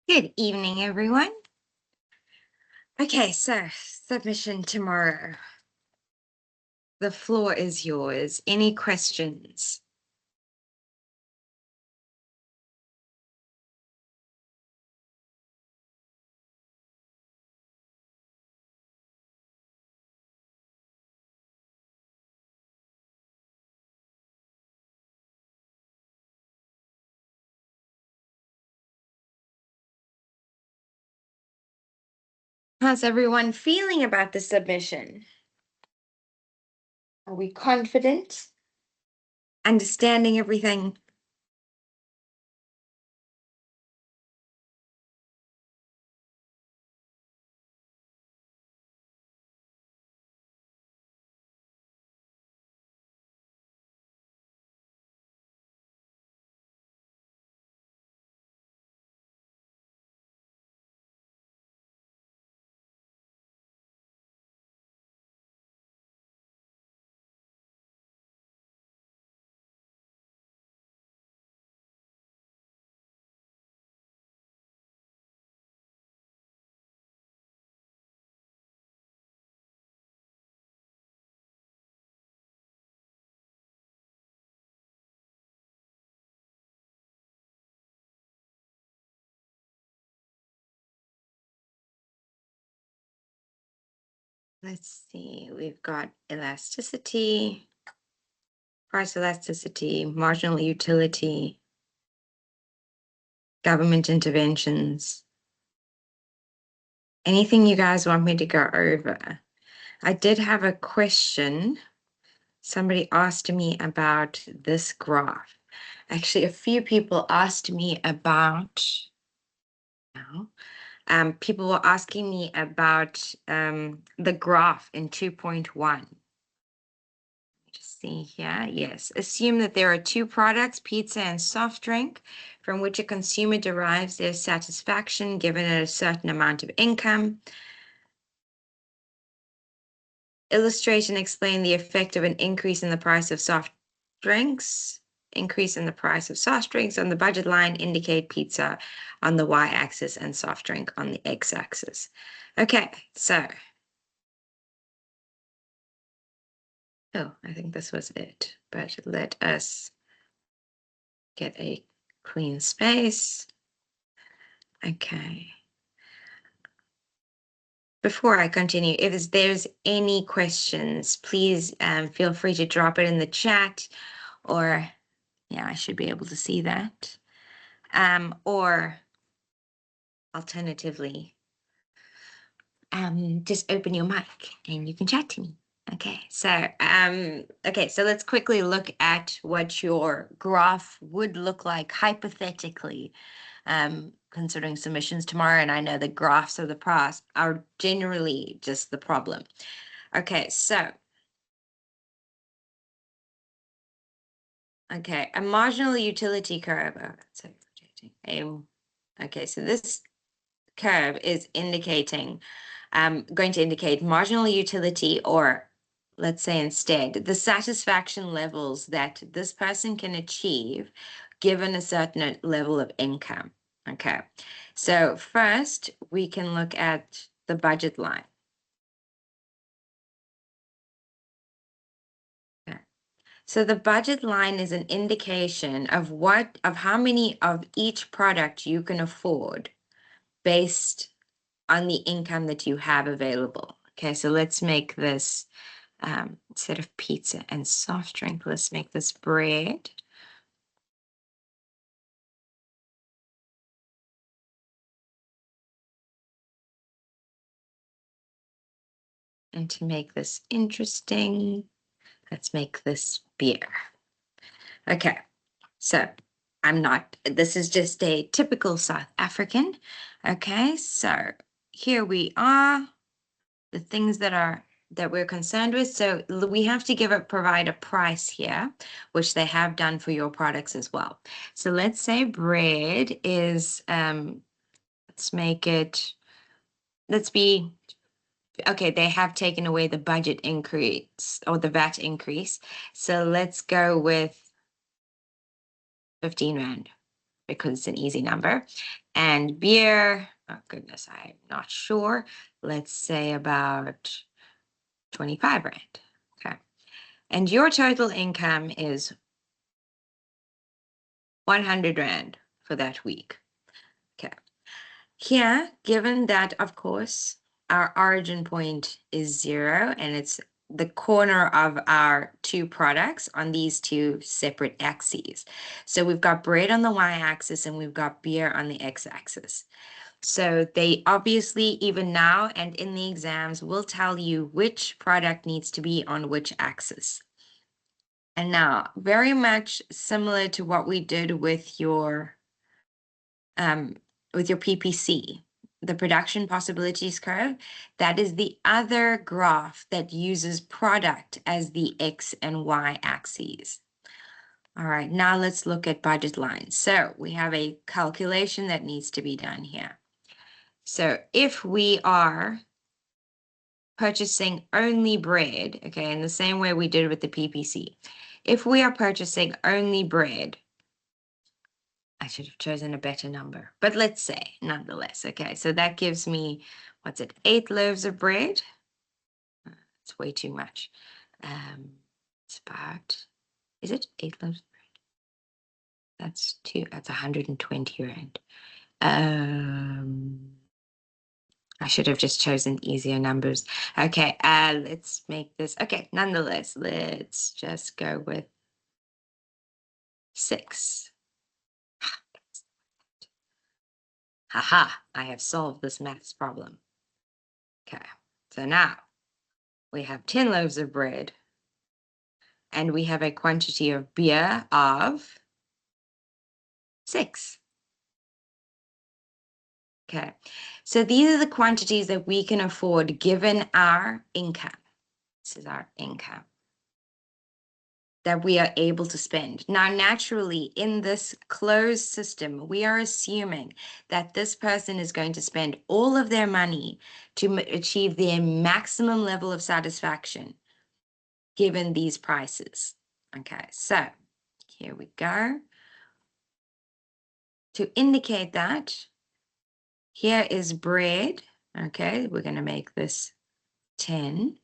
Good evening, everyone. Okay, so submission tomorrow. The floor is yours. Any questions? How's everyone feeling about the submission? Are we confident? Understanding everything? Let's see, we've got elasticity, price elasticity, marginal utility, government interventions. Anything you guys want me to go over? I did have a question. Somebody asked me about this graph. Actually, a few people asked me about, people were asking me about the graph in 2.1. Just see here, yes. Assume that there are two products, pizza and soft drink, from which a consumer derives their satisfaction given a certain amount of income. Illustrate and explain the effect of an increase in the price of soft drinks. Increase in the price of soft drinks on the budget line, indicate pizza on the y-axis and soft drink on the x-axis. Okay, so. Oh, I think this was it, but let us get a clean space. Okay. Before I continue, if there's any questions, please feel free to drop it in the chat, or yeah, I should be able to see that. Or alternatively, just open your mic and you can chat to me. Okay, so let's quickly look at what your graph would look like hypothetically, considering submissions tomorrow. And I know the graphs of the past are generally just the problem. Okay, so a marginal utility curve. Okay, so this curve is indicating, going to indicate marginal utility, or let's say instead, the satisfaction levels that this person can achieve given a certain level of income. Okay, so first we can look at the budget line. Okay. So the budget line is an indication of how many of each product you can afford based on the income that you have available. Okay, so let's make this, instead of pizza and soft drink, let's make this bread. And to make this interesting, let's make this beer. Okay, so this is just a typical South African. Okay, so here we are. The things that are that we're concerned with. So we have to provide a price here, which they have done for your products as well. So let's say bread is, let's make it, okay, they have taken away the budget increase or the VAT increase. So let's go with 15 Rand because it's an easy number. And beer, oh goodness, I'm not sure. Let's say about 25 Rand. Okay. And your total income is 100 Rand for that week. Okay. Here, given that, of course, our origin point is 0 and it's the corner of our two products on these two separate axes. So we've got bread on the y-axis and we've got beer on the x-axis. So they obviously, even now and in the exams, will tell you which product needs to be on which axis. And now, very much similar to what we did with your PPC, the production possibilities curve, that is the other graph that uses product as the X and Y axes. All right, now let's look at budget lines. So we have a calculation that needs to be done here. So if we are purchasing only bread, okay, in the same way we did with the PPC, if we are purchasing only bread, I should have chosen a better number, but let's say nonetheless. Okay, so that gives me, what's it, 8 loaves of bread? It's way too much. It's about, is it 8 loaves of bread? That's 120 Rand. I should have just chosen easier numbers. Okay, let's make this, okay, nonetheless, let's just go with 6. Haha, I have solved this maths problem. Okay, so now we have 10 loaves of bread and we have a quantity of beer of 6. Okay, so these are the quantities that we can afford given our income. This is our income that we are able to spend. Now, naturally, in this closed system, we are assuming that this person is going to spend all of their money to achieve their maximum level of satisfaction given these prices. Okay, so here we go. To indicate that, here is bread. Okay, we're going to make this 10.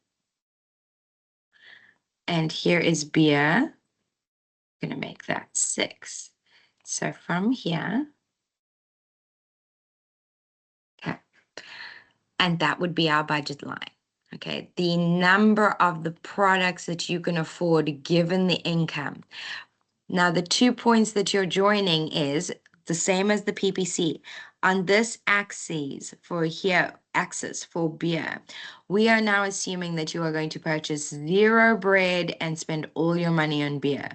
And here is beer. I'm going to make that 6. So from here, okay, and that would be our budget line. Okay, the number of the products that you can afford given the income. Now, the 2 points that you're joining is the same as the PPC. On this axis for beer, we are now assuming that you are going to purchase 0 bread and spend all your money on beer.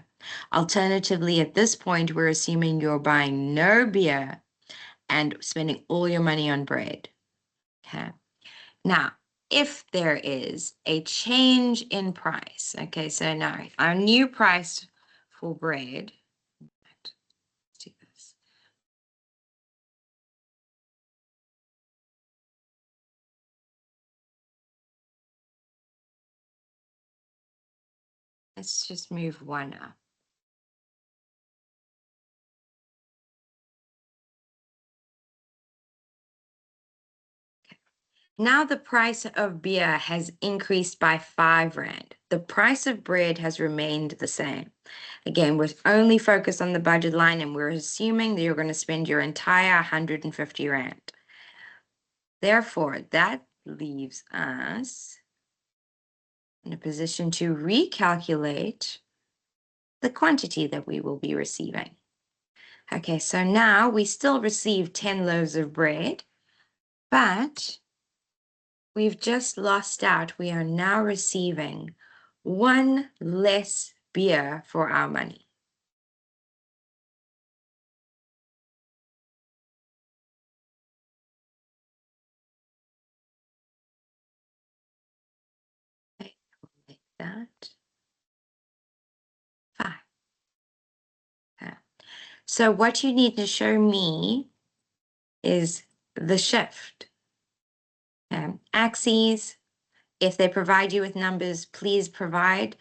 Alternatively, at this point, we're assuming you're buying no beer and spending all your money on bread. Okay. Now, if there is a change in price, okay, so now our new price for bread, let's do this. Let's just move 1 up. Now the price of beer has increased by 5 Rand. The price of bread has remained the same. Again, we're only focused on the budget line and we're assuming that you're going to spend your entire 150 Rand. Therefore, that leaves us in a position to recalculate the quantity that we will be receiving. Okay, so now we still receive 10 loaves of bread, but we've just lost out. We are now receiving 1 less beer for our money. that. 5. Okay. So what you need to show me is the shift. Axes, if they provide you with numbers, please provide.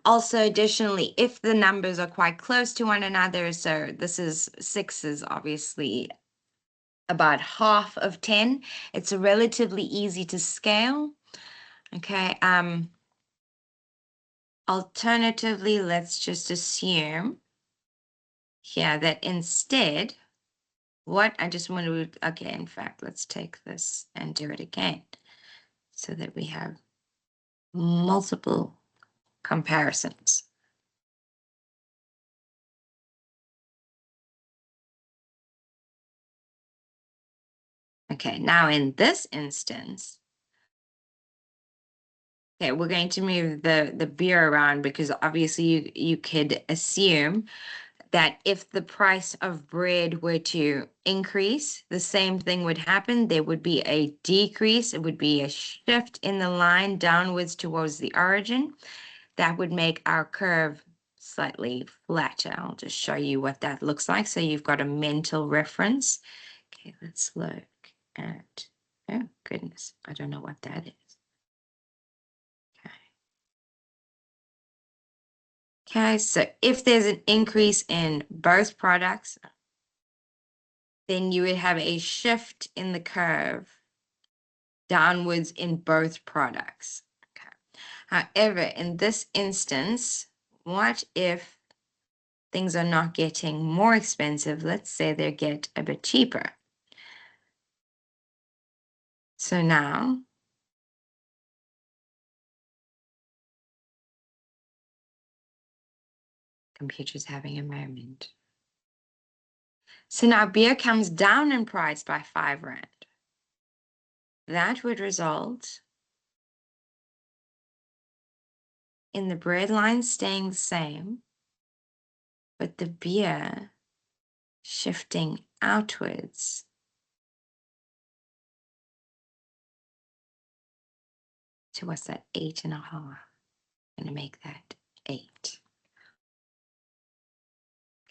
Also, additionally, if the numbers are quite close to one another, so this is 6 is obviously about half of 10, it's relatively easy to scale. Okay. Alternatively, let's just assume here that instead, what I just want to, okay, in fact, let's take this and do it again so that we have multiple comparisons. Okay, now in this instance, okay, we're going to move the beer around because obviously you could assume that if the price of bread were to increase, the same thing would happen. There would be a decrease. It would be a shift in the line downwards towards the origin. That would make our curve slightly flatter. I'll just show you what that looks like so you've got a mental reference. Okay, let's look at, oh goodness, I don't know what that is. Okay, so if there's an increase in both products, then you would have a shift in the curve downwards in both products. Okay. However, in this instance, what if things are not getting more expensive? Let's say they get a bit cheaper. So now, computer's having a moment. So now beer comes down in price by 5 Rand. That would result in the bread line staying the same, but the beer shifting outwards to what's that, 8.5. I'm gonna make that 8.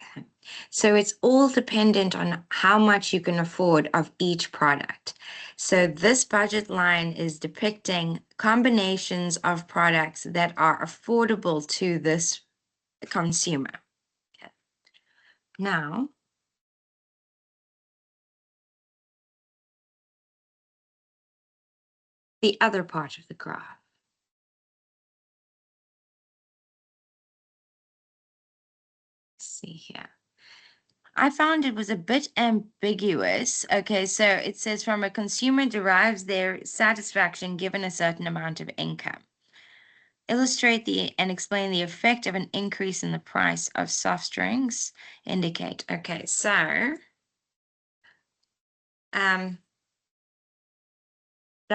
Okay. So it's all dependent on how much you can afford of each product. So this budget line is depicting combinations of products that are affordable to this consumer. Okay. Now, the other part of the graph. Let's see here. I found it was a bit ambiguous. Okay, so it says from a consumer derives their satisfaction given a certain amount of income. Illustrate and explain the effect of an increase in the price of soft drinks. Indicate. Okay, so that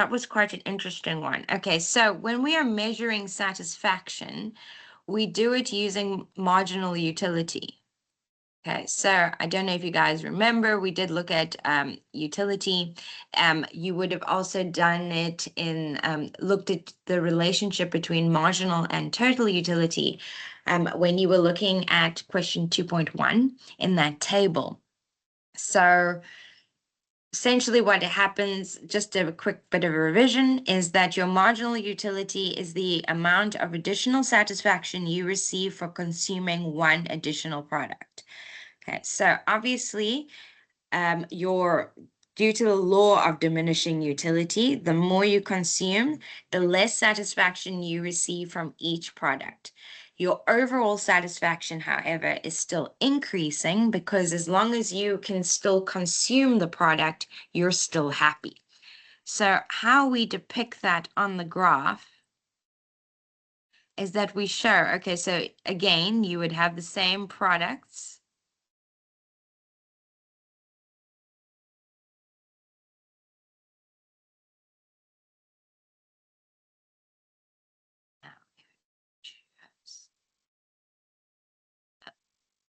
was quite an interesting one. Okay, so when we are measuring satisfaction, we do it using marginal utility. Okay, so I don't know if you guys remember, we did look at utility. You would have also done it in, looked at the relationship between marginal and total utility when you were looking at question 2.1 in that table. So essentially what happens, just a quick bit of a revision, is that your marginal utility is the amount of additional satisfaction you receive for consuming one additional product. Okay, so obviously, due to the law of diminishing utility, the more you consume, the less satisfaction you receive from each product. Your overall satisfaction, however, is still increasing because as long as you can still consume the product, you're still happy. So how we depict that on the graph is that we show, okay, so again, you would have the same products.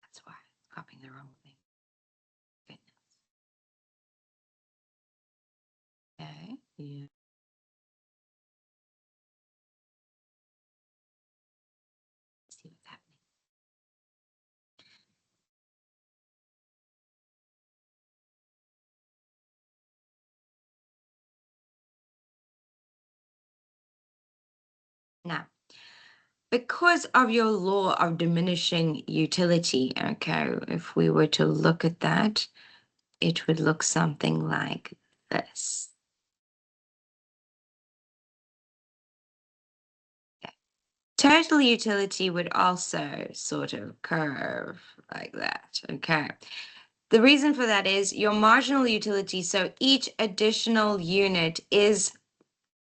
That's why I'm copying the wrong thing. Goodness. Okay. Yeah. Now, because of your law of diminishing utility, okay, if we were to look at that, it would look something like this. Total utility would also sort of curve like that, okay? The reason for that is your marginal utility, so each additional unit is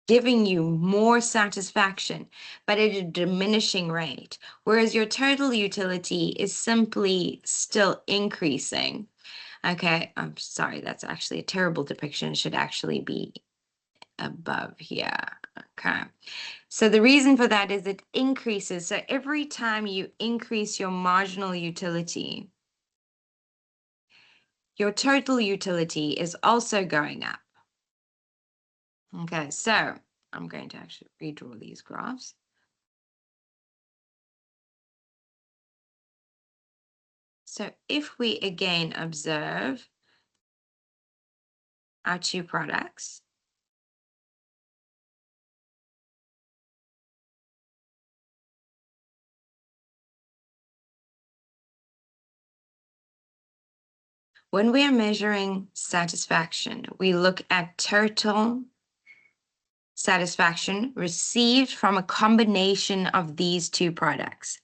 giving you more satisfaction, but at a diminishing rate, whereas your total utility is simply still increasing. Okay, I'm sorry, that's actually a terrible depiction. It should actually be above here. Okay. So the reason for that is it increases. So every time you increase your marginal utility, your total utility is also going up. Okay, so I'm going to actually redraw these graphs. So if we again observe our two products, when we are measuring satisfaction, we look at total satisfaction received from a combination of these two products.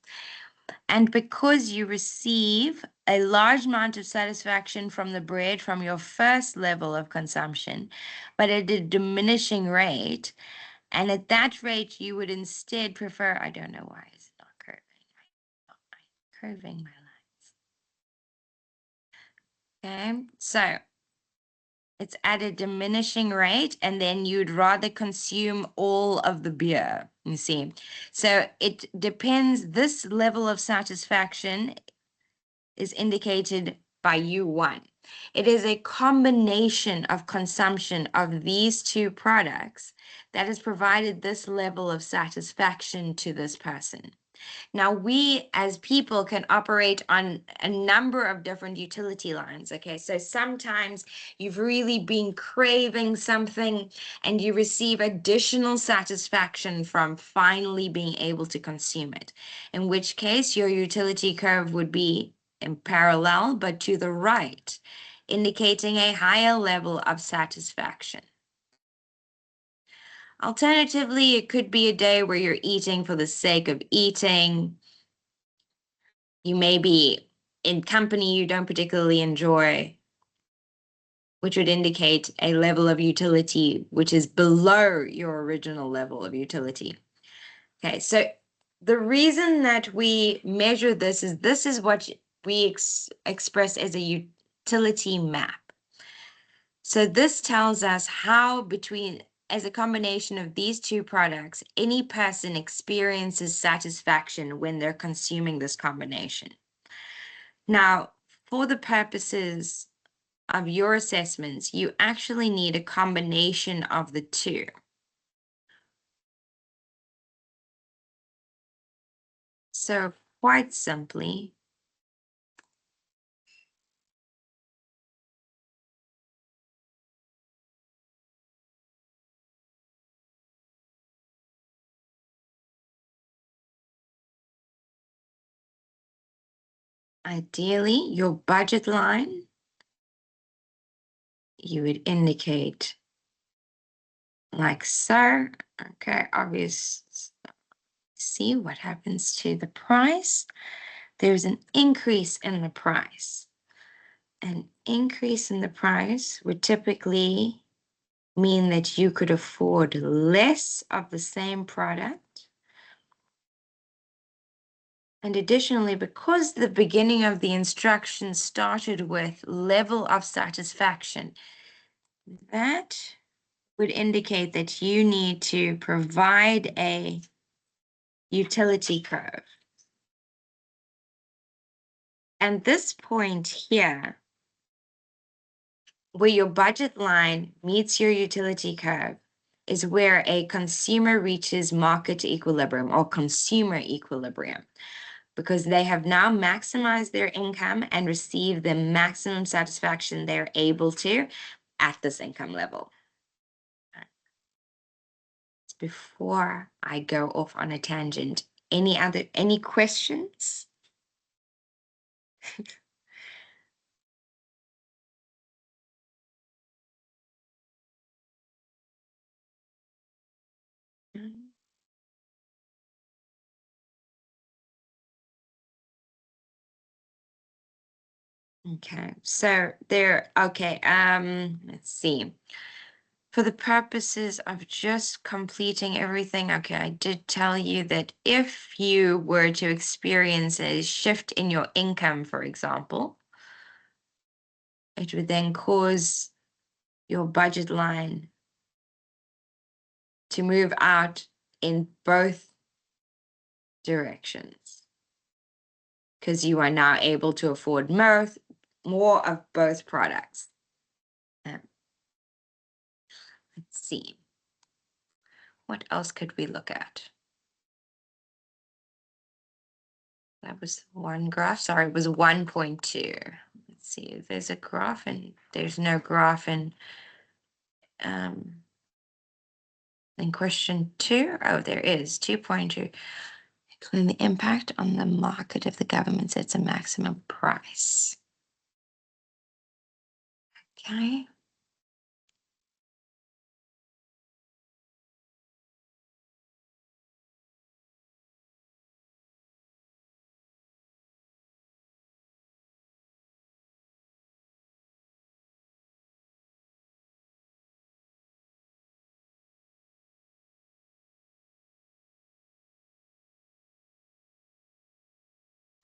And because you receive a large amount of satisfaction from the bread from your first level of consumption, but at a diminishing rate, and at that rate, you would instead prefer, I don't know why it's not curving. I'm curving my lines. Okay, so it's at a diminishing rate, and then you'd rather consume all of the beer, you see. So it depends, this level of satisfaction is indicated by U1. It is a combination of consumption of these two products that has provided this level of satisfaction to this person. Now, we as people can operate on a number of different utility lines. Okay, so sometimes you've really been craving something and you receive additional satisfaction from finally being able to consume it, in which case your utility curve would be in parallel but to the right, indicating a higher level of satisfaction. Alternatively, it could be a day where you're eating for the sake of eating. You may be in company you don't particularly enjoy, which would indicate a level of utility which is below your original level of utility. Okay, so the reason that we measure this is what we express as a utility map. So this tells us how between, as a combination of these two products, any person experiences satisfaction when they're consuming this combination. Now, for the purposes of your assessments, you actually need a combination of the two. So quite simply, ideally, your budget line, you would indicate like so. Okay, obvious. See what happens to the price. There's an increase in the price. An increase in the price would typically mean that you could afford less of the same product. And additionally, because the beginning of the instruction started with level of satisfaction, that would indicate that you need to provide a utility curve. And this point here, where your budget line meets your utility curve, is where a consumer reaches market equilibrium or consumer equilibrium, because they have now maximized their income and received the maximum satisfaction they're able to at this income level. before I go off on a tangent. Any questions? Okay, so let's see. For the purposes of just completing everything, okay, I did tell you that if you were to experience a shift in your income, for example, it would then cause your budget line to move out in both directions because you are now able to afford more of both products. Let's see. What else could we look at? That was one graph. Sorry, it was 1.2. Let's see if there's a graph, and there's no graph in question 2. Oh, there is 2.2. Including the impact on the market if the government sets a maximum price. Okay.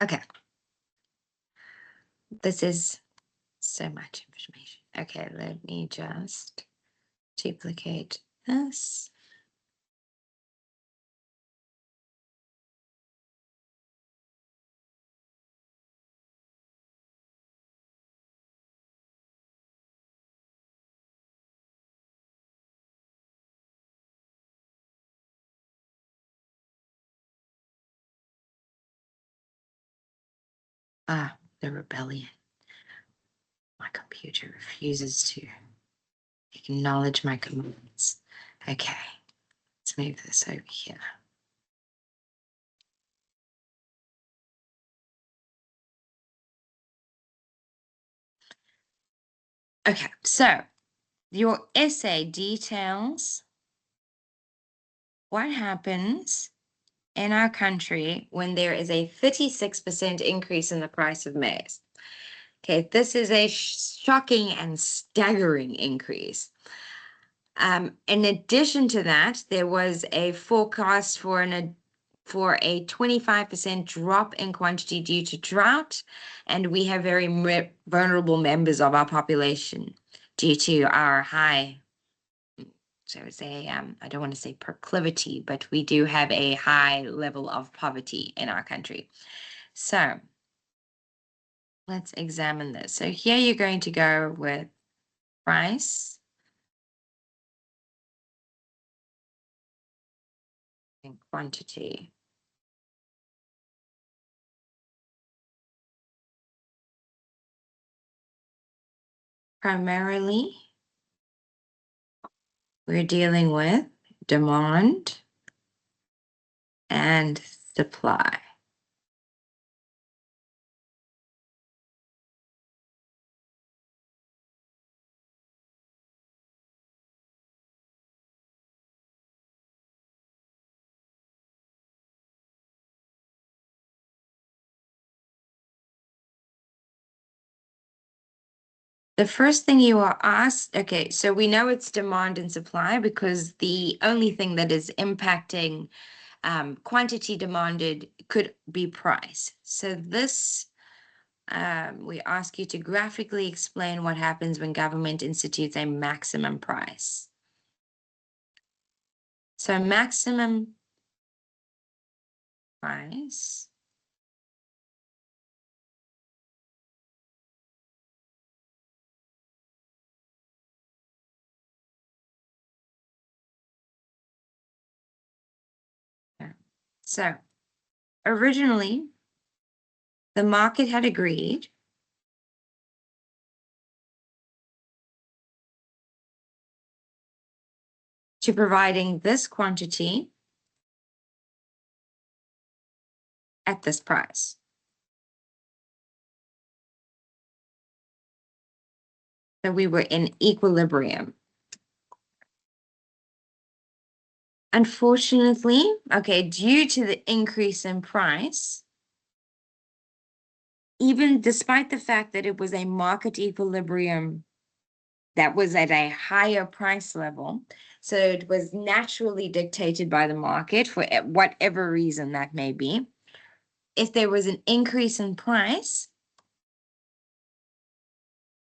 Okay. This is so much information. Okay, let me just duplicate this. Ah, the rebellion. My computer refuses to acknowledge my commands. Okay, let's move this over here. Okay, so your essay details what happens in our country when there is a 36% increase in the price of maize. Okay, this is a shocking and staggering increase. In addition to that, there was a forecast for a 25% drop in quantity due to drought, and we have very vulnerable members of our population due to our high, so I would say, I don't want to say proclivity, but we do have a high level of poverty in our country. So let's examine this. So here you're going to go with price and quantity. Primarily, we're dealing with demand and supply. The first thing you are asked, okay, so we know it's demand and supply because the only thing that is impacting quantity demanded could be price. So this, we ask you to graphically explain what happens when government institutes a maximum price. So maximum price So originally, the market had agreed to providing this quantity at this price. So we were in equilibrium. Unfortunately, okay, due to the increase in price, even despite the fact that it was a market equilibrium that was at a higher price level, so it was naturally dictated by the market for whatever reason that may be. If there was an increase in price,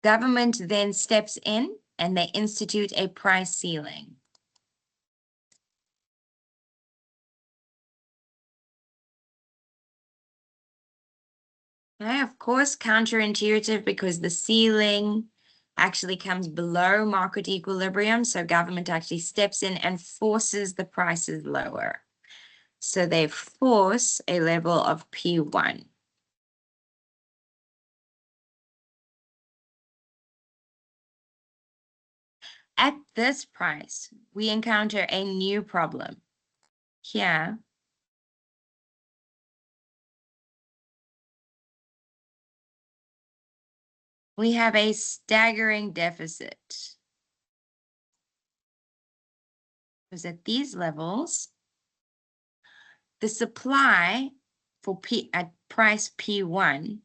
government then steps in and they institute a price ceiling. Okay, of course, counterintuitive because the ceiling actually comes below market equilibrium. So government actually steps in and forces the prices lower. So they force a level of P1. At this price, we encounter a new problem. Here, we have a staggering deficit. Because at these levels, the supply for at price P1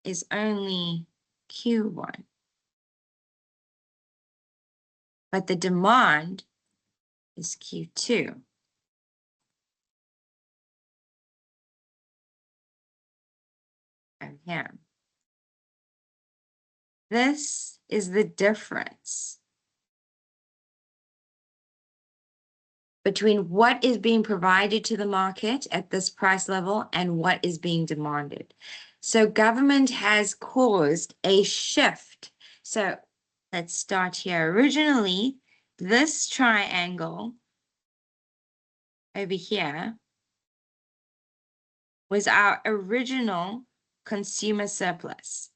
is only Q1. But the demand is Q2. Here. This is the difference between what is being provided to the market at this price level and what is being demanded. So government has caused a shift. So let's start here. Originally, this triangle over here was our original consumer surplus.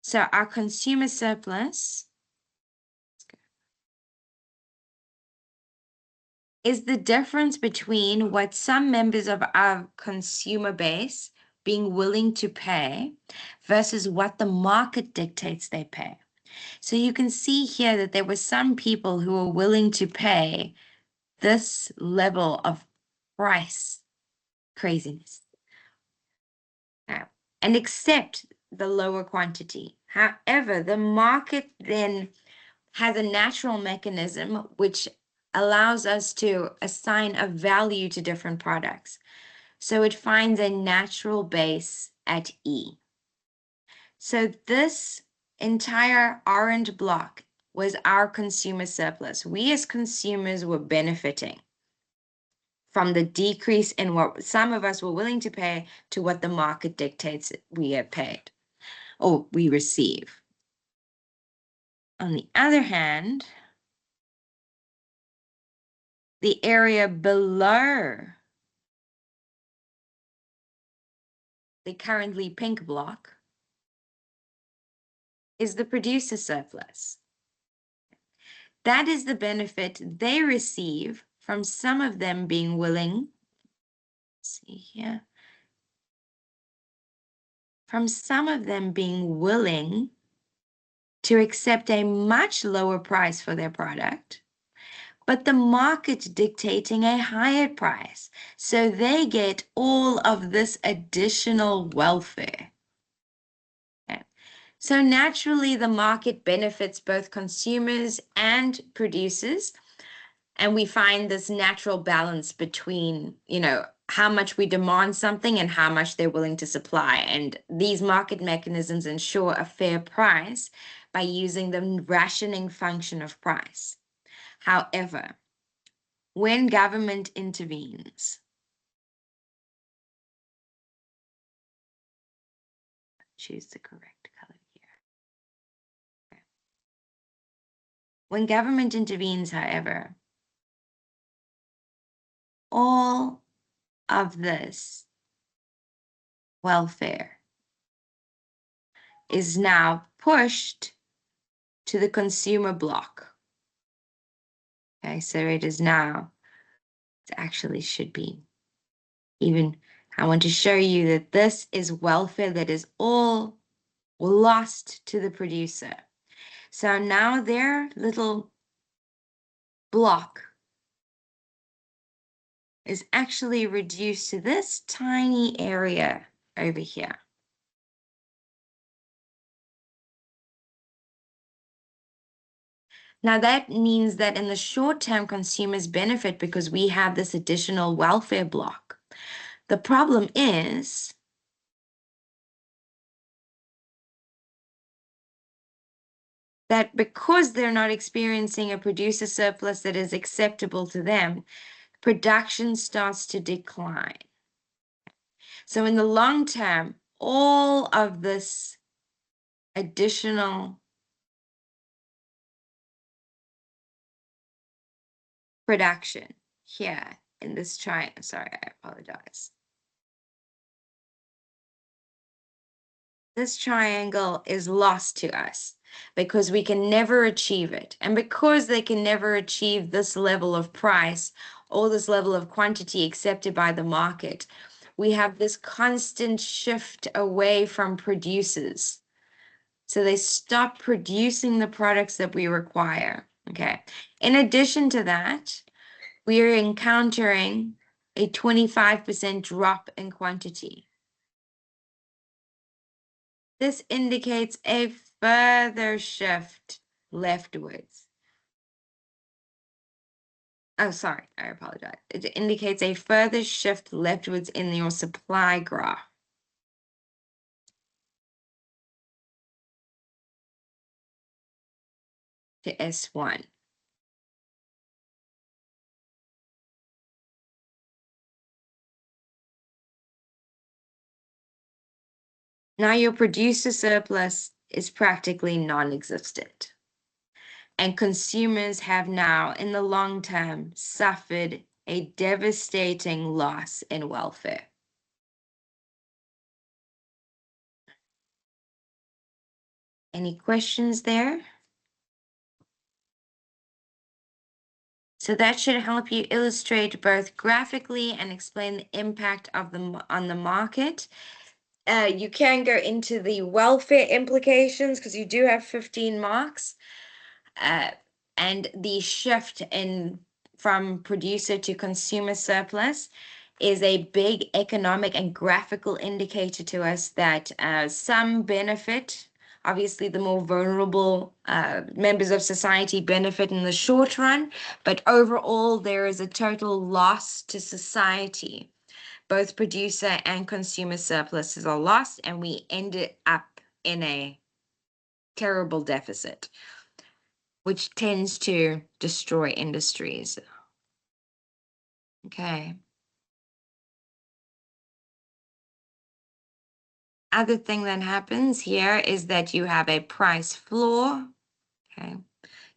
So our consumer surplus is the difference between what some members of our consumer base being willing to pay versus what the market dictates they pay. So you can see here that there were some people who were willing to pay this level of price craziness and accept the lower quantity. However, the market then has a natural mechanism which allows us to assign a value to different products. So it finds a natural base at E. So this entire orange block was our consumer surplus. We as consumers were benefiting from the decrease in what some of us were willing to pay to what the market dictates we have paid or we receive. On the other hand, the area below the currently pink block is the producer surplus. That is the benefit they receive from some of them being willing, see here, from some of them being willing to accept a much lower price for their product, but the market dictating a higher price. So they get all of this additional welfare. Okay. So naturally, the market benefits both consumers and producers. And we find this natural balance between, how much we demand something and how much they're willing to supply. And these market mechanisms ensure a fair price by using the rationing function of price. However, when government intervenes, choose the correct color here. Okay. When government intervenes, however, all of this welfare is now pushed to the consumer block. Okay, so it is now. It actually should be. Even I want to show you that this is welfare that is all lost to the producer. So now their little block is actually reduced to this tiny area over here. Now that means that in the short term, consumers benefit because we have this additional welfare block. The problem is that because they're not experiencing a producer surplus that is acceptable to them, production starts to decline. So in the long term, all of this additional production here in this triangle, sorry, I apologize. This triangle is lost to us because we can never achieve it. And because they can never achieve this level of price or this level of quantity accepted by the market, we have this constant shift away from producers. So they stop producing the products that we require. Okay. In addition to that, we are encountering a 25% drop in quantity. This indicates a further shift leftwards. Oh, sorry, I apologize. It indicates a further shift leftwards in your supply graph. To S1. Now your producer surplus is practically non-existent. And consumers have now, in the long term, suffered a devastating loss in welfare. Any questions there? So that should help you illustrate both graphically and explain the impact of on the market. You can go into the welfare implications because you do have 15 marks. And the shift in from producer to consumer surplus is a big economic and graphical indicator to us that some benefit. Obviously, the more vulnerable members of society benefit in the short run, but overall, there is a total loss to society. Both producer and consumer surpluses are lost, and we ended up in a terrible deficit, which tends to destroy industries. Okay. Other thing that happens here is that you have a price floor. Okay.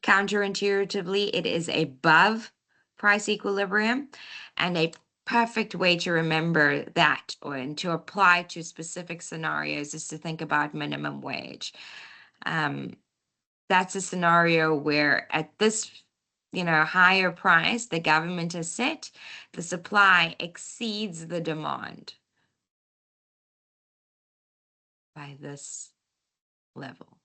Counterintuitively, it is above price equilibrium, and a perfect way to remember that and to apply to specific scenarios is to think about minimum wage. That's a scenario where at this higher price the government has set, the supply exceeds the demand by this level.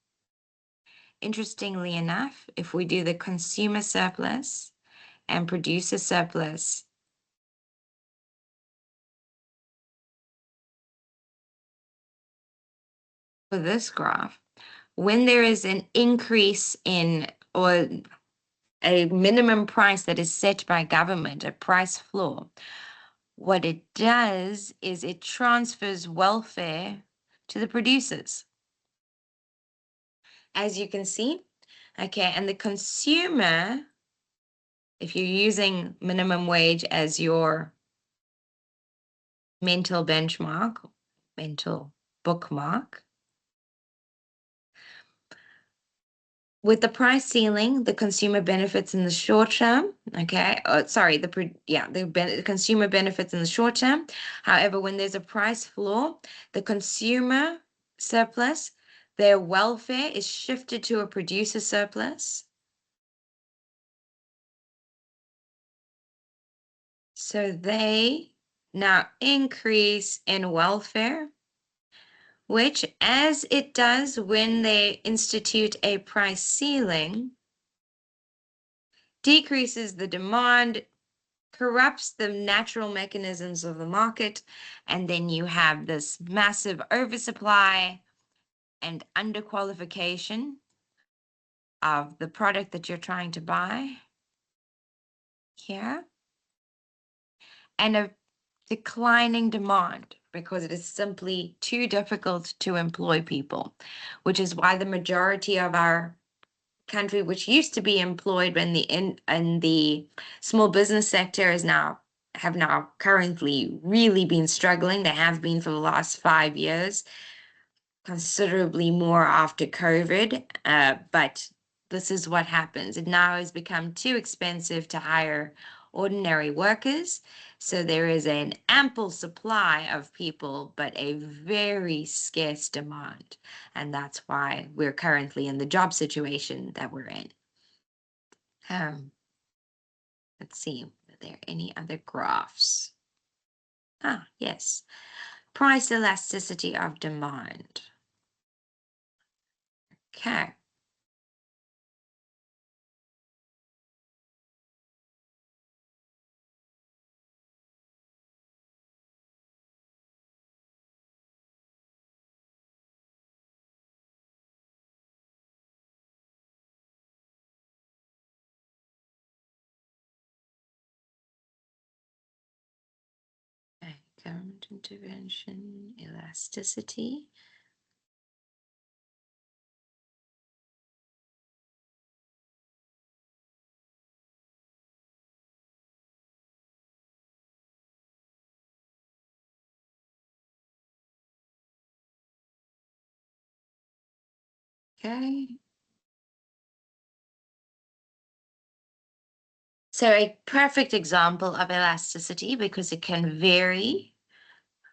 Interestingly enough, if we do the consumer surplus and producer surplus, for this graph, when there is an increase in or a minimum price that is set by government, a price floor, what it does is it transfers welfare to the producers. As you can see, okay, and the consumer, if you're using minimum wage as your mental benchmark, mental bookmark, with the price ceiling, the consumer benefits in the short term. Okay, sorry, the consumer benefits in the short term. However, when there's a price floor, the consumer surplus, their welfare is shifted to a producer surplus. So they now increase in welfare, which, as it does when they institute a price ceiling, decreases the demand, corrupts the natural mechanisms of the market, and then you have this massive oversupply and underqualification of the product that you're trying to buy here, and a declining demand because it is simply too difficult to employ people, which is why the majority of our country, which used to be employed in the small business sector, is now have now currently really been struggling. They have been for the last 5 years, considerably more after COVID. But this is what happens. It now has become too expensive to hire ordinary workers. So there is an ample supply of people, but a very scarce demand. And that's why we're currently in the job situation that we're in. Let's see, are there any other graphs? Ah, yes. Price elasticity of demand. Okay. Okay, government intervention, elasticity. Okay. So a perfect example of elasticity, because it can vary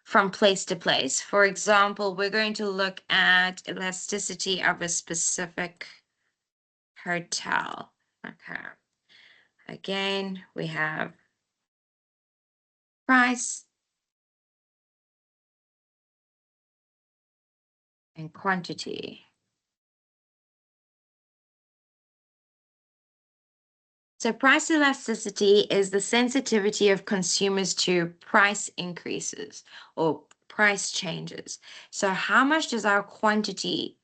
from place to place. For example, we're going to look at elasticity of a specific hotel. Okay. Again, we have price and quantity. So price elasticity is the sensitivity of consumers to price increases or price changes. So how much does our quantity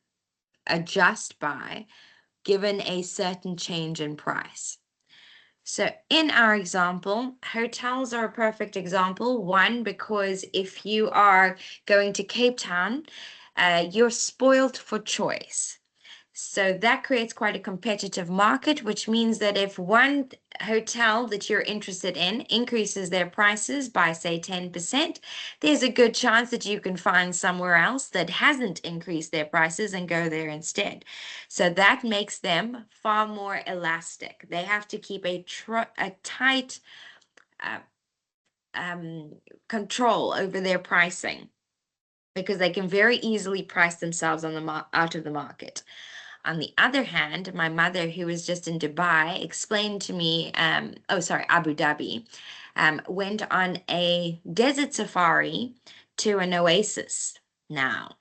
adjust by given a certain change in price? So in our example, hotels are a perfect example. One, because if you are going to Cape Town, you're spoiled for choice. So that creates quite a competitive market, which means that if one hotel that you're interested in increases their prices by, say, 10%, there's a good chance that you can find somewhere else that hasn't increased their prices and go there instead. So that makes them far more elastic. They have to keep a tight uh, control over their pricing because they can very easily price themselves on the out of the market. On the other hand, my mother, who was just in Dubai, explained to me, Abu Dhabi, went on a desert safari to an oasis. Now,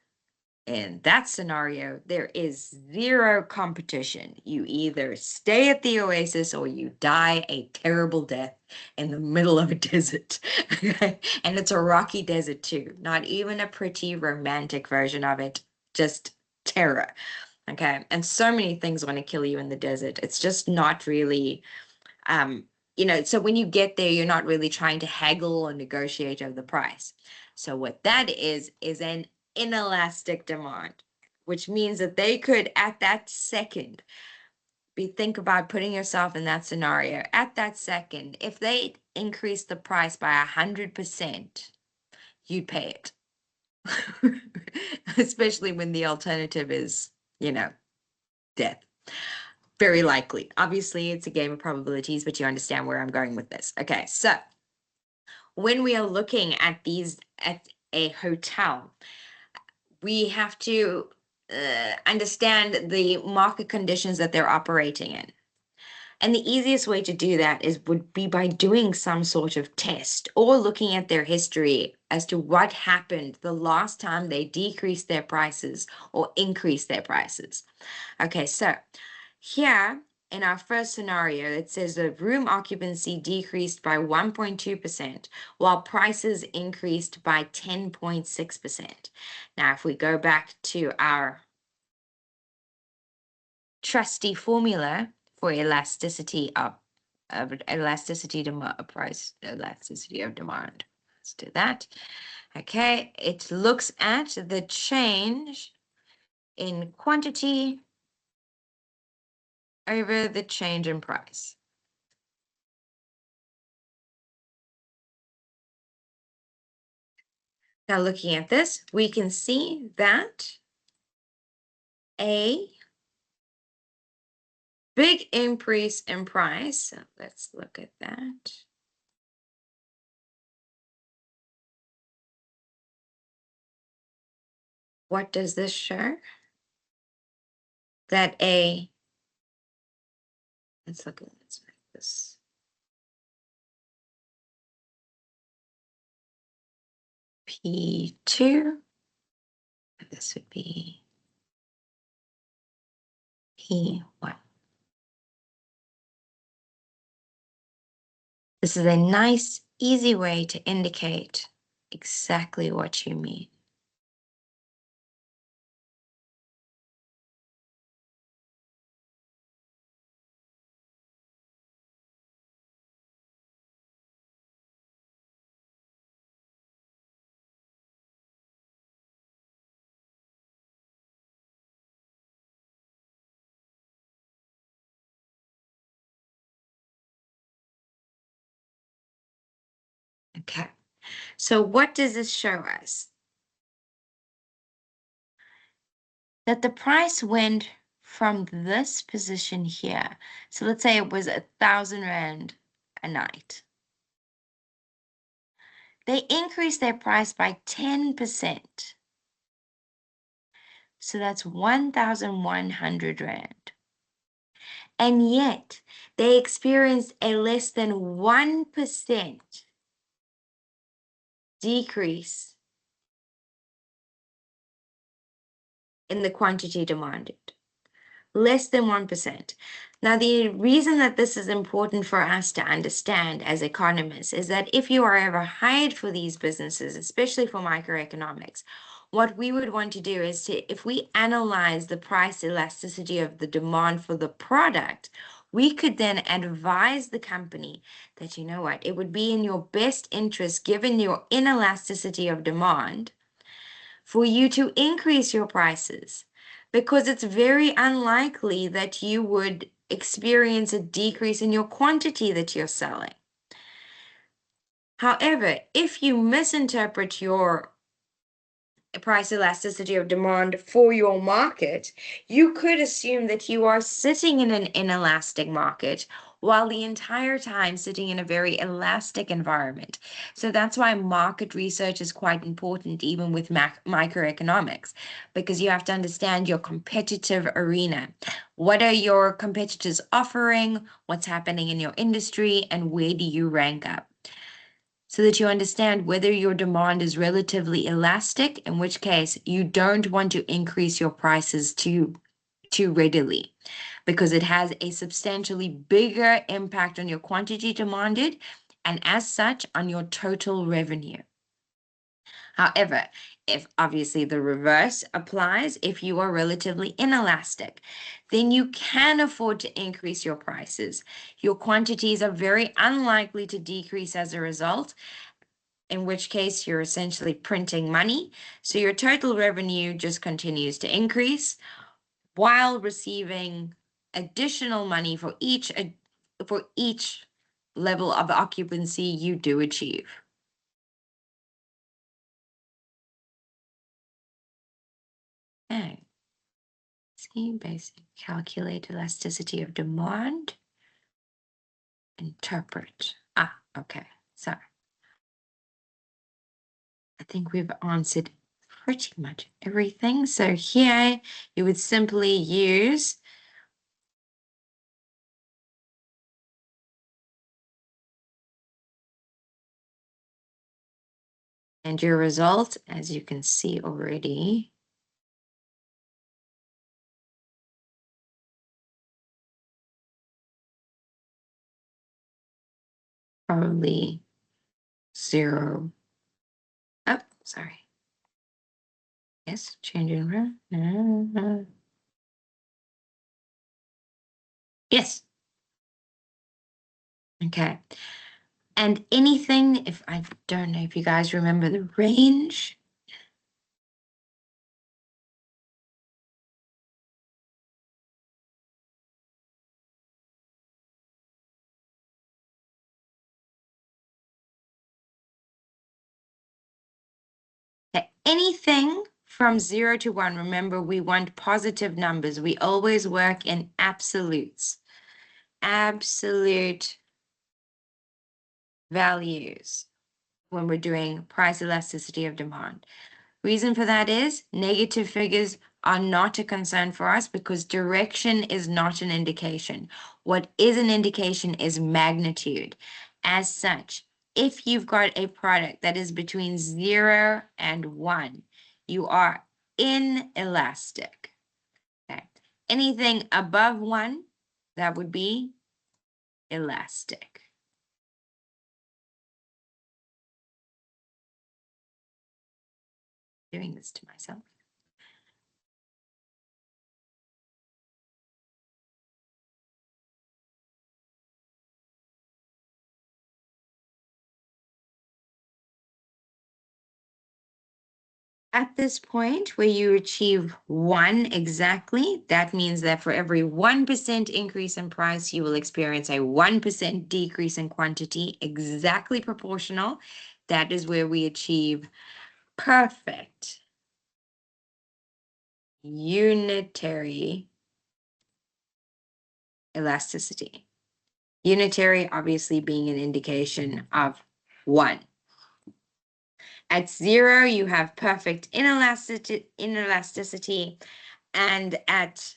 in that scenario, there is zero competition. You either stay at the oasis or you die a terrible death in the middle of a desert. And it's a rocky desert too, not even a pretty romantic version of it, just terror. Okay. And so many things want to kill you in the desert. It's just not really, so when you get there, you're not really trying to haggle or negotiate over the price. So what that is an inelastic demand, which means that they could at that second think about putting yourself in that scenario. At that second, if they increase the price by 100%, you'd pay it. Especially when the alternative is, death. Very likely. Obviously, it's a game of probabilities, but you understand where I'm going with this. Okay, so when we are looking at a hotel, we have to understand the market conditions that they're operating in. And the easiest way to do that would be by doing some sort of test or looking at their history as to what happened the last time they decreased their prices or increased their prices. Okay, so here in our first scenario, it says the room occupancy decreased by 1.2%, while prices increased by 10.6%. Now, if we go back to our trusty formula for elasticity of price elasticity of demand. Let's do that. Okay, it looks at the change in quantity over the change in price. Now looking at this, we can see that a big increase in price. So let's look at that. What does this show? That let's make this. P2, this would be P1. This is a nice, easy way to indicate exactly what you mean. Okay, so what does this show us? That the price went from this position here. So let's say it was 1,000 Rand a night. They increased their price by 10%. So that's 1,100 Rand. And yet they experienced a less than 1% decrease in the quantity demanded. Less than 1%. Now, the reason that this is important for us to understand as economists is that if you are ever hired for these businesses, especially for microeconomics, what we would want to do is if we analyze the price elasticity of the demand for the product, we could then advise the company that, you know what, it would be in your best interest, given your inelasticity of demand, for you to increase your prices, because it's very unlikely that you would experience a decrease in your quantity that you're selling. However, if you misinterpret your price elasticity of demand for your market, you could assume that you are sitting in an inelastic market while the entire time sitting in a very elastic environment. So that's why market research is quite important, even with microeconomics, because you have to understand your competitive arena. What are your competitors offering? What's happening in your industry? And where do you rank up? So that you understand whether your demand is relatively elastic, in which case you don't want to increase your prices too readily, because it has a substantially bigger impact on your quantity demanded and as such on your total revenue. However, if obviously the reverse applies, if you are relatively inelastic, then you can afford to increase your prices. Your quantities are very unlikely to decrease as a result, in which case you're essentially printing money. So your total revenue just continues to increase while receiving additional money for each level of occupancy you do achieve. Okay. See, basic calculate elasticity of demand. Interpret. Okay. So I think we've answered pretty much everything. So here you would simply use And your result, as you can see already, probably 0. Oh, sorry. Yes, changing room. Yes. Okay. And anything, if I don't know if you guys remember the range. Anything from 0 to 1, remember we want positive numbers. We always work in absolutes. Absolute values when we're doing price elasticity of demand. Reason for that is negative figures are not a concern for us because direction is not an indication. What is an indication is magnitude. As such, if you've got a product that is between 0 and 1, you are inelastic. Okay. Anything above 1, that would be elastic. Doing this to myself. At this point where you achieve 1 exactly, that means that for every 1% increase in price, you will experience a 1% decrease in quantity, exactly proportional. That is where we achieve perfect unitary elasticity. Unitary obviously being an indication of 1. At 0, you have perfect inelasticity, and at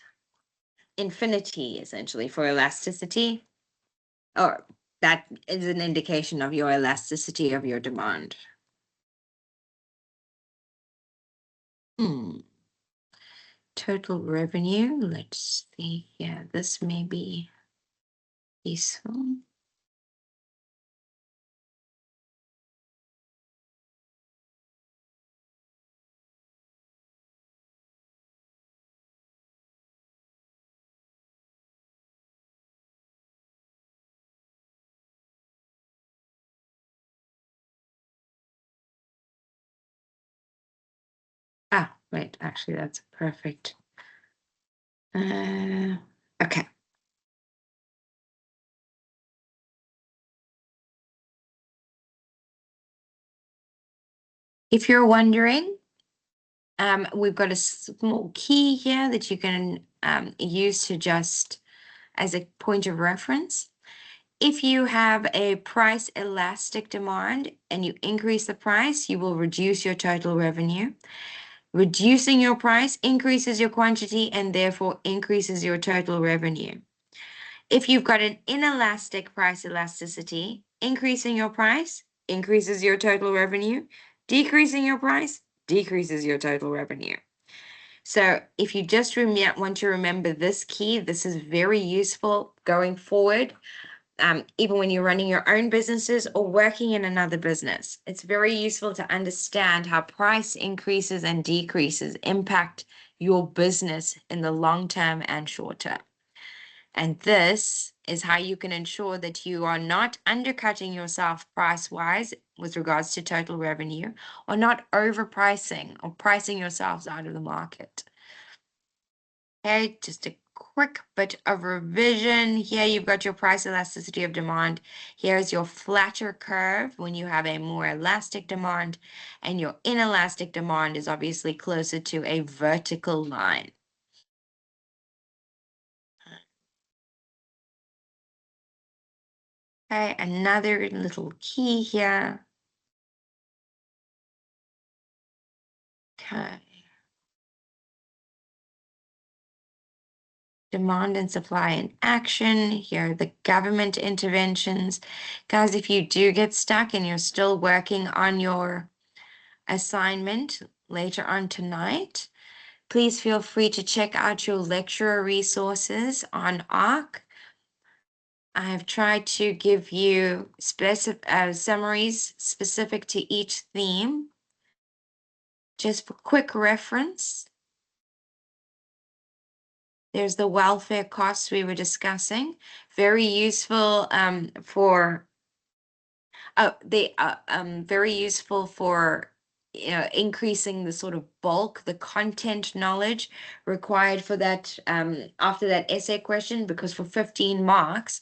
infinity, essentially, for elasticity, or that is an indication of your elasticity of your demand. Total revenue, let's see here. This may be useful. Ah, wait, actually, that's perfect. Okay. If you're wondering, we've got a small key here that you can use to just as a point of reference. If you have a price elastic demand and you increase the price, you will reduce your total revenue. Reducing your price increases your quantity and therefore increases your total revenue. If you've got an inelastic price elasticity, increasing your price increases your total revenue. Decreasing your price decreases your total revenue. So if you just want to remember this key, this is very useful going forward. Even when you're running your own businesses or working in another business, it's very useful to understand how price increases and decreases impact your business in the long term and short term. And this is how you can ensure that you are not undercutting yourself price-wise with regards to total revenue, or not overpricing or pricing yourselves out of the market. Okay, just a quick bit of revision. Here you've got your price elasticity of demand. Here's your flatter curve when you have a more elastic demand, and your inelastic demand is obviously closer to a vertical line. Okay, another little key here. Okay. Demand and supply in action. Here are the government interventions. Guys, if you do get stuck and you're still working on your assignment later on tonight. Please feel free to check out your lecturer resources on ARC. I've tried to give you summaries specific to each theme, just for quick reference. There's the welfare costs we were discussing, very useful for very useful for increasing the sort of bulk, the content knowledge required for that after that essay question, because for 15 marks,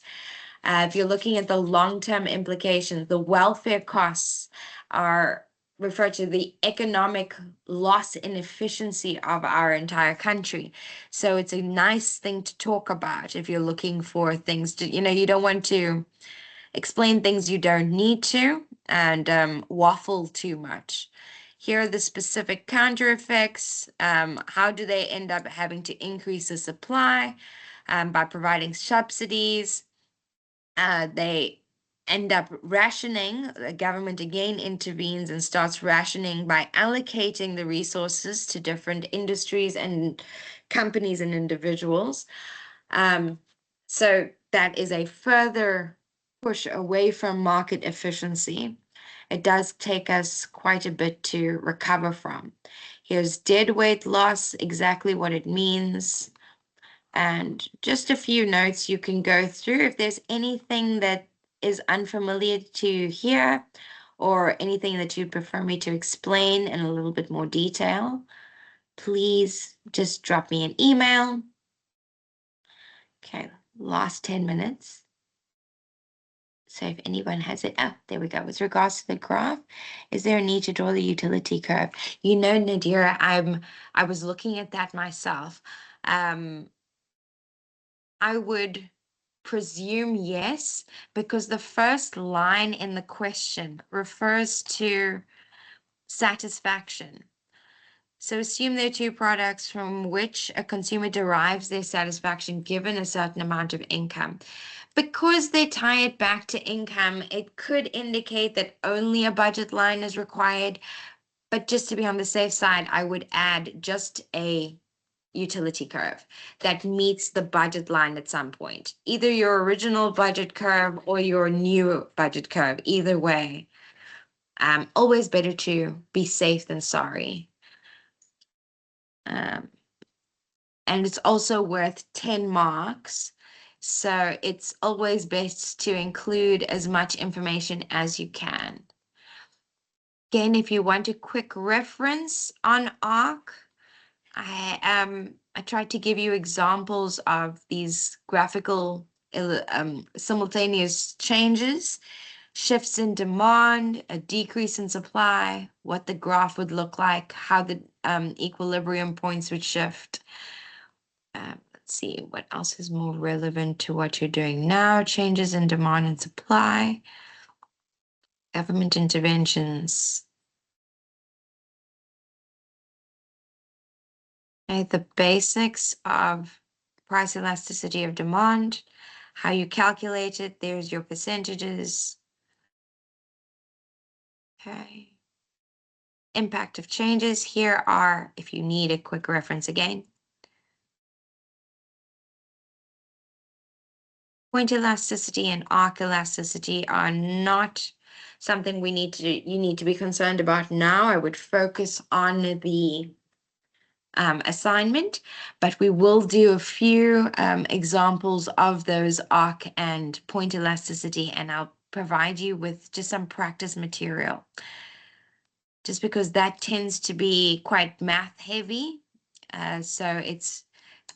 if you're looking at the long-term implications, the welfare costs are refer to the economic loss and efficiency of our entire country. So it's a nice thing to talk about if you're looking for things to, you don't want to explain things you don't need to and waffle too much. Here are the specific counter effects. How do they end up having to increase the supply? By providing subsidies. They end up rationing. The government again intervenes and starts rationing by allocating the resources to different industries and companies and individuals. So that is a further push away from market efficiency. It does take us quite a bit to recover from. Here's deadweight loss, exactly what it means. And just a few notes you can go through. If there's anything that is unfamiliar to hear or anything that you'd prefer me to explain in a little bit more detail, please just drop me an email. Okay, last 10 minutes. So if anyone has it, there we go. With regards to the graph, is there a need to draw the utility curve? Nadira, I was looking at that myself. I would presume yes, because the first line in the question refers to satisfaction. So assume there are two products from which a consumer derives their satisfaction given a certain amount of income. Because they tie it back to income, it could indicate that only a budget line is required. But just to be on the safe side, I would add just a utility curve that meets the budget line at some point. Either your original budget curve or your new budget curve, either way. Always better to be safe than sorry. And it's also worth 10 marks. So it's always best to include as much information as you can. Again, if you want a quick reference on ARC, I tried to give you examples of these graphical simultaneous changes, shifts in demand, a decrease in supply, what the graph would look like, how the equilibrium points would shift. Let's see, what else is more relevant to what you're doing now? Changes in demand and supply, government interventions. Okay, the basics of price elasticity of demand, how you calculate it, there's your percentages. Okay. Impact of changes, here are, if you need a quick reference again. Point elasticity and arc elasticity are not something you need to be concerned about now. I would focus on the assignment, but we will do a few examples of those arc and point elasticity, and I'll provide you with just some practice material. Just because that tends to be quite math heavy. So it's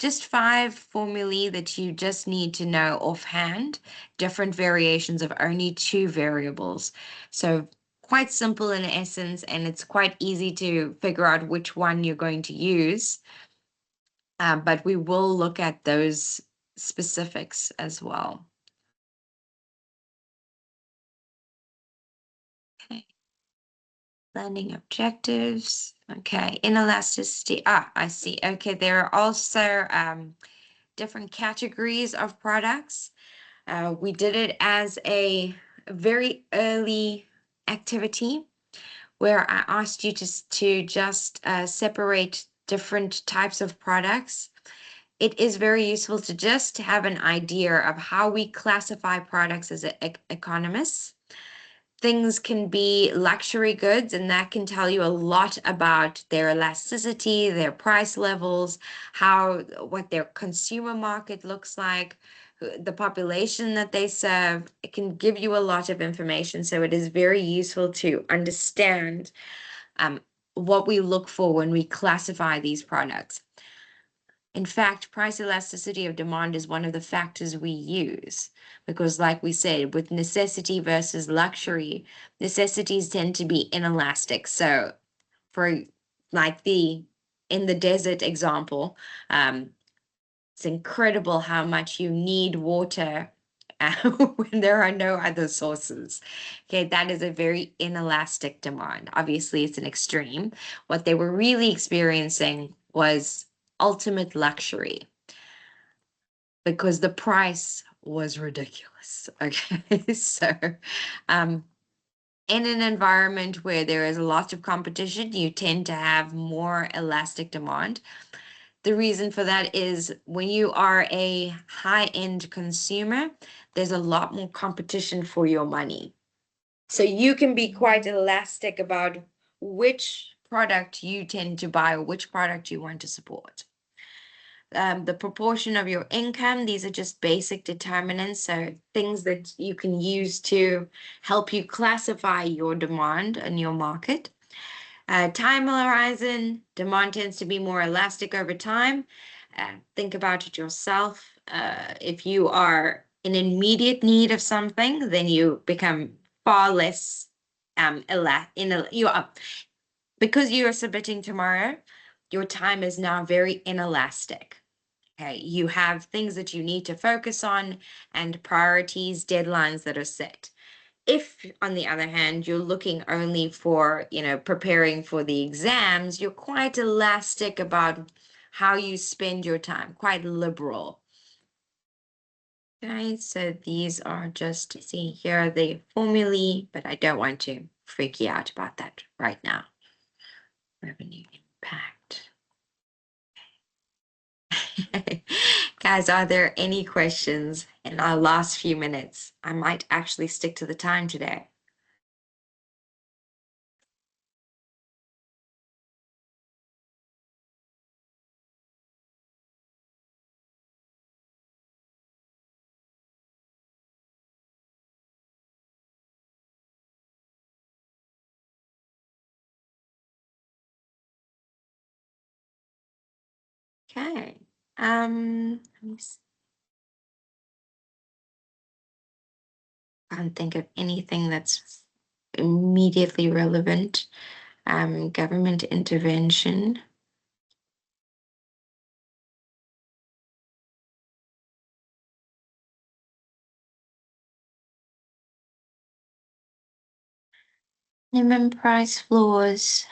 just 5 formulae that you just need to know offhand, different variations of only 2 variables. So quite simple in essence, and it's quite easy to figure out which one you're going to use. But we will look at those specifics as well. Okay. Learning objectives. Okay, inelasticity. I see. Okay, there are also different categories of products. We did it as a very early activity. where I asked you to just separate different types of products. It is very useful to just have an idea of how we classify products as economists. Things can be luxury goods, and that can tell you a lot about their elasticity, their price levels, what their consumer market looks like, the population that they serve. It can give you a lot of information. So it is very useful to understand what we look for when we classify these products. In fact, price elasticity of demand is one of the factors we use because, like we said, with necessity versus luxury, necessities tend to be inelastic. So, for like in the desert example, it's incredible how much you need water when there are no other sources. Okay, that is a very inelastic demand. Obviously, it's an extreme. What they were really experiencing was ultimate luxury because the price was ridiculous. Okay, so in an environment where there is a lot of competition, you tend to have more elastic demand. The reason for that is when you are a high-end consumer, there's a lot more competition for your money. So you can be quite elastic about which product you tend to buy or which product you want to support. The proportion of your income, these are just basic determinants, so things that you can use to help you classify your demand and your market. Time horizon, demand tends to be more elastic over time. Think about it yourself. If you are in immediate need of something, then you become far less because you are submitting tomorrow, your time is now very inelastic. Okay, you have things that you need to focus on and priorities, deadlines that are set. If, on the other hand, you're looking only for, preparing for the exams, you're quite elastic about how you spend your time, quite liberal. Okay, so these are just, see, here are the formulae, but I don't want to freak you out about that right now. Revenue impact. Guys, are there any questions in our last few minutes? I might actually stick to the time today. Okay. Let me see. Can't think of anything that's immediately relevant. Government intervention. Minimum price floors.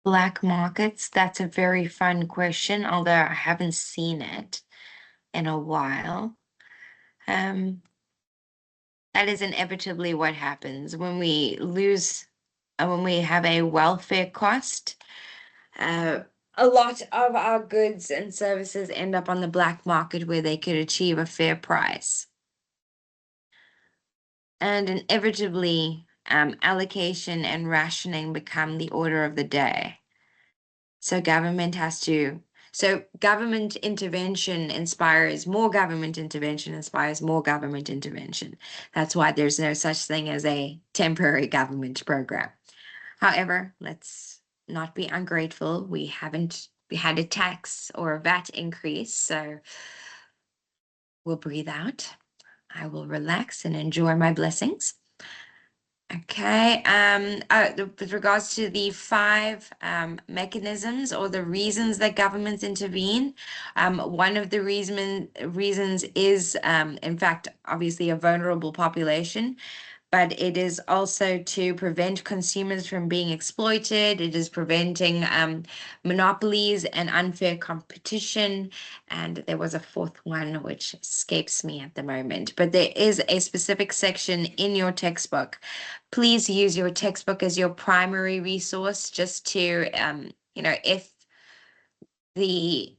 Black markets, that's a very fun question, although I haven't seen it in a while. That is inevitably what happens when we when we have a welfare cost. A lot of our goods and services end up on the black market where they could achieve a fair price. And inevitably, allocation and rationing become the order of the day. So government intervention inspires more government intervention, inspires more government intervention. That's why there's no such thing as a temporary government program. However, let's not be ungrateful. We haven't had a tax or a VAT increase, so we'll breathe out. I will relax and enjoy my blessings. Okay, with regards to the five mechanisms or the reasons that governments intervene, one of the reasons is, in fact, obviously a vulnerable population, but it is also to prevent consumers from being exploited. It is preventing monopolies and unfair competition. And there was a fourth one which escapes me at the moment, but there is a specific section in your textbook. Please use your textbook as your primary resource, just to, if the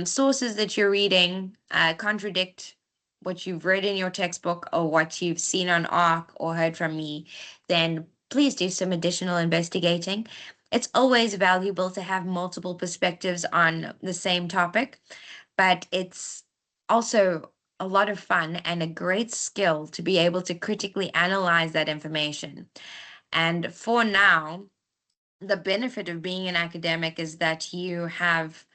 sources that you're reading contradict what you've read in your textbook or what you've seen on ARC or heard from me, then please do some additional investigating. It's always valuable to have multiple perspectives on the same topic, but it's also a lot of fun and a great skill to be able to critically analyze that information. And for now, the benefit of being an academic is that you have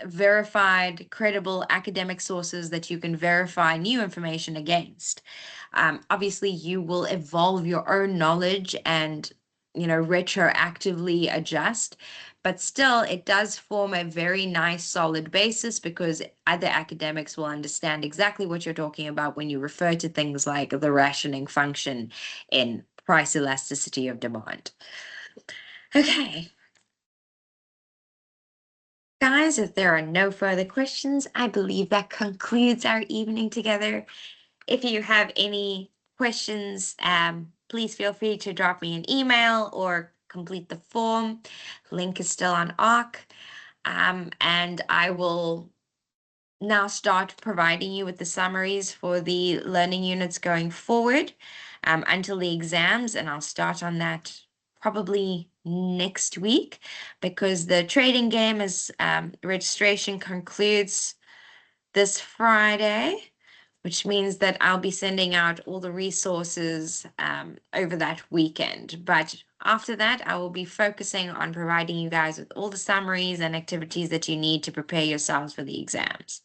verified, credible academic sources that you can verify new information against. Obviously, you will evolve your own knowledge and, retroactively adjust, but still, it does form a very nice, solid basis because other academics will understand exactly what you're talking about when you refer to things like the rationing function in price elasticity of demand. Okay. Guys, if there are no further questions, I believe that concludes our evening together. If you have any questions, please feel free to drop me an email or complete the form. Link is still on ARC. And I will now start providing you with the summaries for the learning units going forward until the exams, and I'll start on that probably next week because the trading game is registration concludes this Friday, which means that I'll be sending out all the resources over that weekend. But after that, I will be focusing on providing you guys with all the summaries and activities that you need to prepare yourselves for the exams.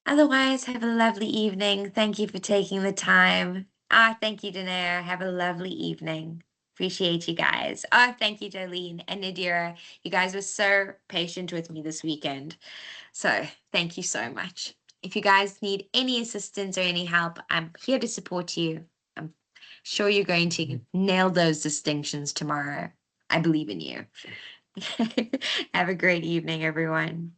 Otherwise, have a lovely evening. Thank you for taking the time. Thank you, Danae. Have a lovely evening. Appreciate you guys. Thank you, Jolene and Nadira. You guys were so patient with me this weekend. So thank you so much. If you guys need any assistance or any help, I'm here to support you. I'm sure you're going to nail those distinctions tomorrow. I believe in you. Have a great evening, everyone.